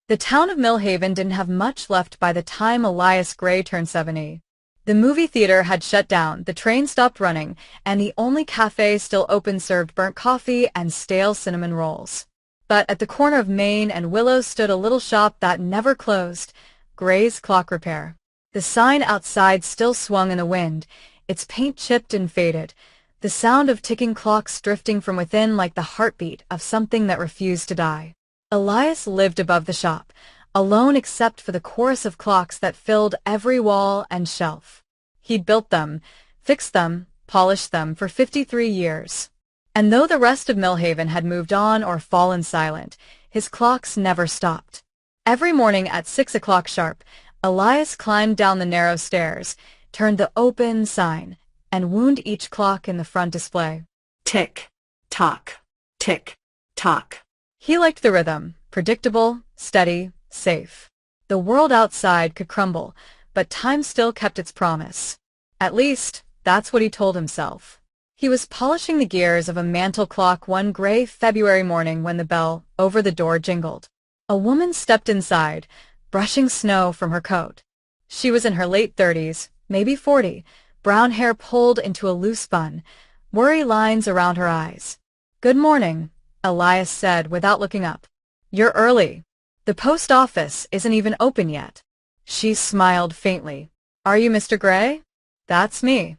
The town of Millhaven didn't have much left by the time Elias Gray turned 70. The movie theater had shut down, the train stopped running, and the only cafe still open served burnt coffee and stale cinnamon rolls. But at the corner of Main and Willow stood a little shop that never closed, Gray's Clock Repair. The sign outside still swung in the wind, its paint chipped and faded, the sound of ticking clocks drifting from within like the heartbeat of something that refused to die. Elias lived above the shop, alone except for the chorus of clocks that filled every wall and shelf. He'd built them, fixed them, polished them for 53 years. And though the rest of Millhaven had moved on or fallen silent, his clocks never stopped. Every morning at 6 o'clock sharp, Elias climbed down the narrow stairs, turned the open sign, and wound each clock in the front display. Tick, tock, tick, tock. He liked the rhythm, predictable, steady, safe. The world outside could crumble, but time still kept its promise. At least, that's what he told himself. He was polishing the gears of a mantel clock one gray February morning when the bell over the door jingled. A woman stepped inside, brushing snow from her coat. She was in her late 30s, maybe 40, brown hair pulled into a loose bun, worry lines around her eyes. "Good morning," Elias said without looking up. "You're early. The post office isn't even open yet." She smiled faintly. "Are you Mr. Gray?" "That's me.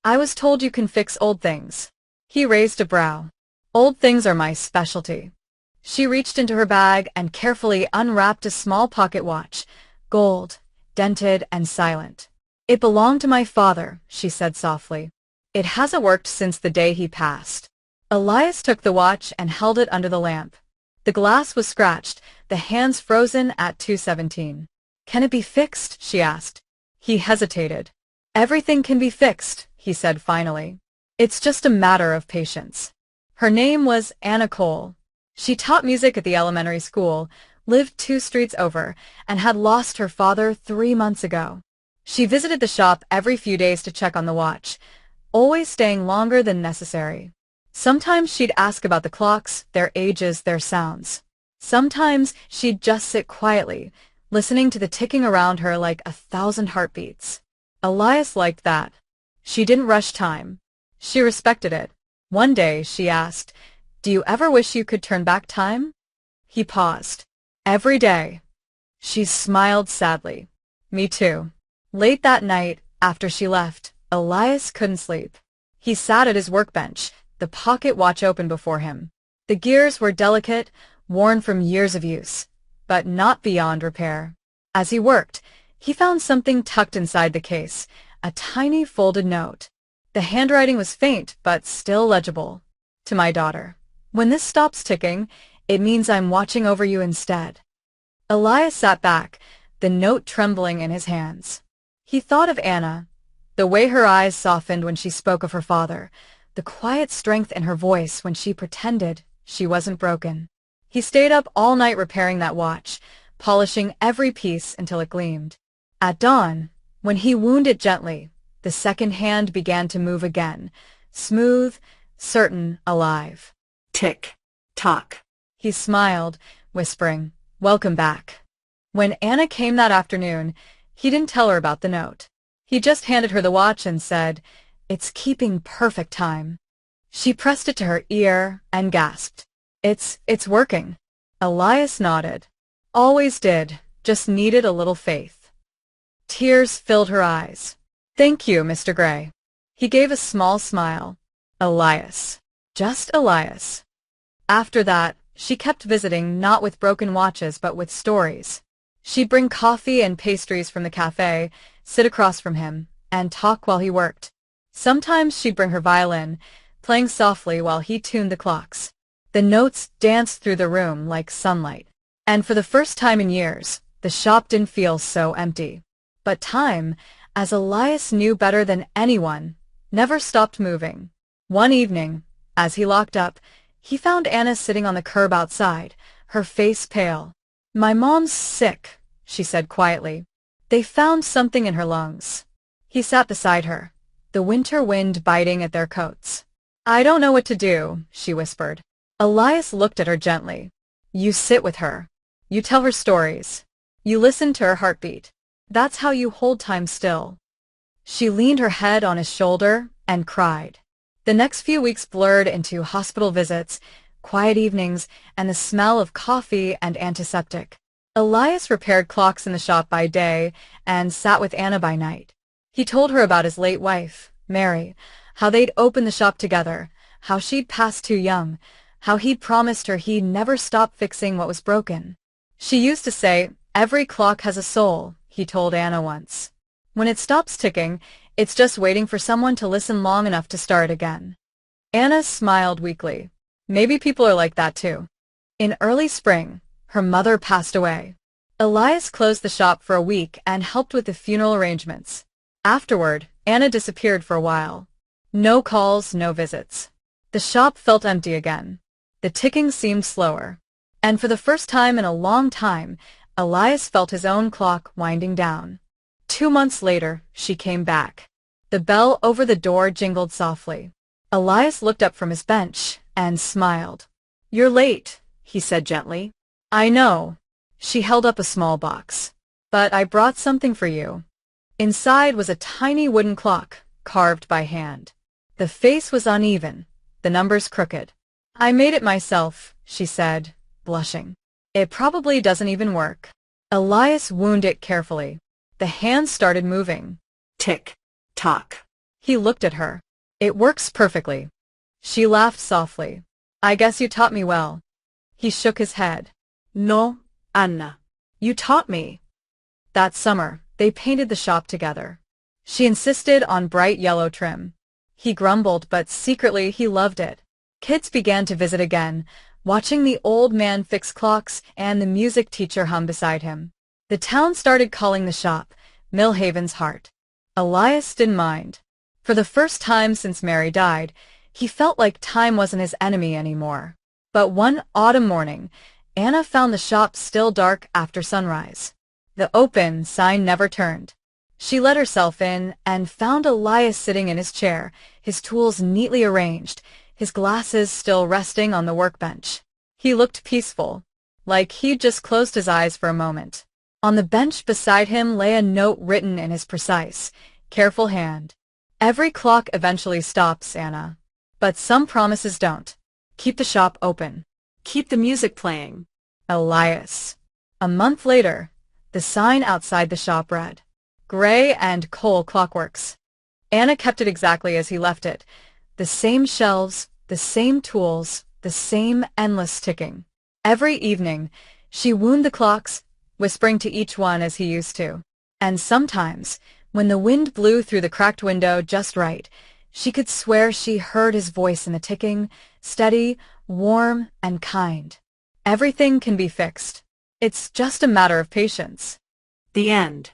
I was told you can fix old things." He raised a brow. "Old things are my specialty." She reached into her bag and carefully unwrapped a small pocket watch, gold, dented and silent. "It belonged to my father," she said softly. "It hasn't worked since the day he passed." Elias took the watch and held it under the lamp. The glass was scratched, the hands frozen at 2:17. "Can it be fixed?" she asked. He hesitated. "Everything can be fixed," he said finally. "It's just a matter of patience." Her name was Anna Cole. She taught music at the elementary school, lived 2 streets over, and had lost her father 3 months ago. She visited the shop every few days to check on the watch, always staying longer than necessary. Sometimes she'd ask about the clocks, their ages, their sounds. Sometimes she'd just sit quietly, listening to the ticking around her like 1,000 heartbeats. Elias liked that. She didn't rush time. She respected it. One day she asked, "Do you ever wish you could turn back time?" He paused. "Every day." She smiled sadly. "Me too." Late that night, after she left, Elias couldn't sleep. He sat at his workbench, the pocket watch open before him. The gears were delicate, worn from years of use, but not beyond repair. As he worked, he found something tucked inside the case, a tiny folded note. The handwriting was faint, but still legible. "To my daughter. When this stops ticking, it means I'm watching over you instead." Elias sat back, the note trembling in his hands. He thought of Anna, the way her eyes softened when she spoke of her father, the quiet strength in her voice when she pretended she wasn't broken. He stayed up all night repairing that watch, polishing every piece until it gleamed. At dawn, when he wound it gently, the second hand began to move again, smooth, certain, alive. "Tick, tock." He smiled, whispering, "Welcome back." When Anna came that afternoon, he didn't tell her about the note. He just handed her the watch and said, "It's keeping perfect time." She pressed it to her ear and gasped. It's working." Elias nodded. "Always did, just needed a little faith." Tears filled her eyes. "Thank you, Mr. Gray." He gave a small smile. Elias. Just Elias. After that, she kept visiting not with broken watches but with stories. She'd bring coffee and pastries from the cafe, sit across from him, and talk while he worked. Sometimes she'd bring her violin, playing softly while he tuned the clocks. The notes danced through the room like sunlight. And for the first time in years, the shop didn't feel so empty. But time, as Elias knew better than anyone, never stopped moving. One evening, as he locked up, he found Anna sitting on the curb outside, her face pale. "My mom's sick," she said quietly. "They found something in her lungs." He sat beside her, the winter wind biting at their coats. "I don't know what to do," she whispered. Elias looked at her gently. "You sit with her. You tell her stories. You listen to her heartbeat. That's how you hold time still. She leaned her head on his shoulder and cried. The next few weeks blurred into hospital visits, quiet evenings, and the smell of coffee and antiseptic. Elias repaired clocks in the shop by day and sat with Anna by night. He told her about his late wife, Mary, how they'd opened the shop together, how she'd passed too young, how he'd promised her he'd never stop fixing what was broken. She used to say, "Every clock has a soul," he told Anna once. "When it stops ticking, it's just waiting for someone to listen long enough to start again." Anna smiled weakly. Maybe people are like that too. In early spring, her mother passed away. Elias closed the shop for a week and helped with the funeral arrangements. Afterward, Anna disappeared for a while. No calls, no visits. The shop felt empty again. The ticking seemed slower. And for the first time in a long time, Elias felt his own clock winding down. 2 months later, she came back. The bell over the door jingled softly. Elias looked up from his bench and smiled. "You're late," he said gently. "I know." She held up a small box. "But I brought something for you." Inside was a tiny wooden clock, carved by hand. The face was uneven, the numbers crooked. "I made it myself," she said, blushing. "It probably doesn't even work." Elias wound it carefully. The hands started moving. Tick, tock. He looked at her. "It works perfectly." She laughed softly. "I guess you taught me well." He shook his head. "No, Anna. You taught me." That summer, they painted the shop together. She insisted on bright yellow trim. He grumbled, but secretly he loved it. Kids began to visit again, watching the old man fix clocks and the music teacher hum beside him. The town started calling the shop Millhaven's heart. Elias didn't mind. For the first time since Mary died, he felt like time wasn't his enemy anymore. But one autumn morning, Anna found the shop still dark after sunrise. The open sign never turned. She let herself in and found Elias sitting in his chair, his tools neatly arranged, his glasses still resting on the workbench. He looked peaceful, like he'd just closed his eyes for a moment. On the bench beside him lay a note written in his precise, careful hand. "Every clock eventually stops, Anna. But some promises don't. Keep the shop open. Keep the music playing. Elias." A month later, the sign outside the shop read, "Gray and Cole Clockworks." Anna kept it exactly as he left it. The same shelves, the same tools, the same endless ticking. Every evening, she wound the clocks, whispering to each one as he used to. And sometimes, when the wind blew through the cracked window just right, she could swear she heard his voice in the ticking, steady, warm, and kind. Everything can be fixed. It's just a matter of patience. The end.